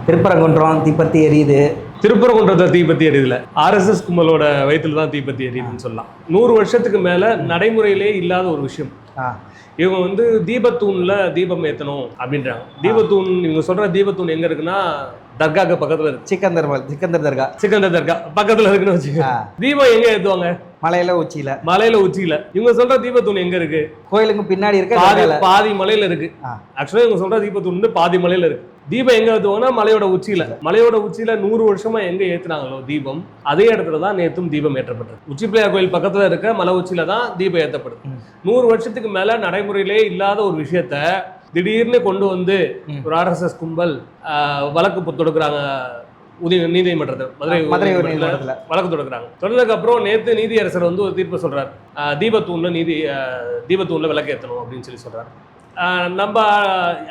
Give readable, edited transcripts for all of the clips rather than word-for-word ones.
திருப்பரங்குன்றம் தீப்பத்தி எரியுது. திருப்பரங்குன்றத்தை தீப்பத்தி எரியுதுல ஆர்எஸ்எஸ் கும்பலோட வயிற்றுல தான் தீப்பத்தி எரியுதுன்னு சொல்லலாம். 100 வருஷத்துக்கு மேல நடைமுறையிலே இல்லாத ஒரு விஷயம். இவங்க வந்து தீபத்தூண்ல தீபம் ஏற்றணும் அப்படின்றாங்க. தீபத்தூண் இவங்க சொல்ற தீபத்தூண் எங்க இருக்குன்னா தர்காக்கு பக்கத்துல இருக்கு. சிக்கந்தர் தர்கா பக்கத்துல இருக்குன்னு வச்சுக்கோங்க. தீபம் எங்க ஏத்துவாங்க? மலையில உச்சியில. இவங்க சொல்ற தீபத்தூண் எங்க இருக்கு? கோயிலுக்கு பின்னாடி இருக்கு. பாதி மலையில இருக்கு. ஆக்சுவலா இவங்க சொல்ற தீபத்தூண் வந்து பாதி மலையில இருக்கு. தீபம் எங்க ஏத்துவாங்கன்னா மலையோட உச்சியில 100 வருஷமா எங்க ஏத்துனாங்களோ தீபம், அதே இடத்துல தான் நேத்தும் தீபம் ஏற்றப்பட்டது. உச்சி பிள்ளையார் கோயில் பக்கத்துல இருக்க மலை உச்சியில தான் தீபம் ஏற்றப்படுது. 100 வருஷத்துக்கு மேல நடைமுறையிலே இல்லாத ஒரு விஷயத்த திடீர்னு கொண்டு வந்து ஒரு ஆர்எஸ்எஸ் கும்பல் வழக்கு தொடுக்கிறாங்க. நீதிமன்றத்தில் மதுரை வழக்கு தொடுக்கிறாங்க. தொடர்ந்ததுக்கு அப்புறம் நேத்து நீதியரசர் வந்து ஒரு தீர்ப்பு சொல்றாரு. தீபத்தூண்ல விளக்கு ஏற்றணும் அப்படின்னு சொல்றாரு. நம்ம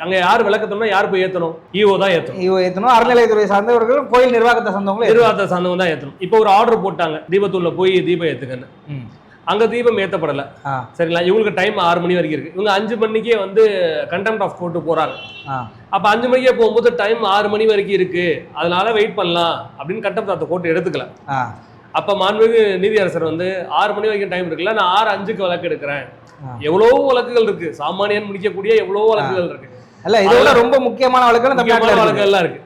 அங்க யார் விளக்கத்தோம்னா யார் போய் ஏற்றணும்? ஈஓ தான் ஏற்றணும். அறநிலையத்துறை சார்ந்தவர்களும் கோயில் நிர்வாகத்தை சார்ந்தவங்க தான் ஏற்றணும். இப்போ ஒரு ஆர்டர் போட்டாங்க, தீபத்தூண்ல போய் தீபம் ஏத்துக்கன்னு. அங்க தீபம் ஏற்றப்படலை. சரிங்களா? இவங்களுக்கு டைம் 6 மணி வரைக்கும் இருக்கு. இவங்க 5 மணிக்கே வந்து கண்டெம்ட் ஆஃப் கோர்ட்டு போறாங்க. அப்ப 5 மணிக்கே போகும்போது டைம் 6 மணி வரைக்கும் இருக்கு, அதனால வெயிட் பண்ணலாம் அப்படின்னு கண்டெம்ட் ஆஃப் கோர்ட் எடுத்துக்கல. அப்ப மாண்புமிகு நீதியரசர் வந்து 6 மணி வரைக்கும் டைம் இருக்குல்ல, நான் 6:05க்கு வழக்கு எடுக்கிறேன். எவ்வளவோ வழக்குகள் இருக்கு, சாமானியன் முடிக்கக்கூடிய எவ்வளவோ வழக்குகள் இருக்கு. ரொம்ப முக்கியமான வழக்குகள் எல்லாம் இருக்கு.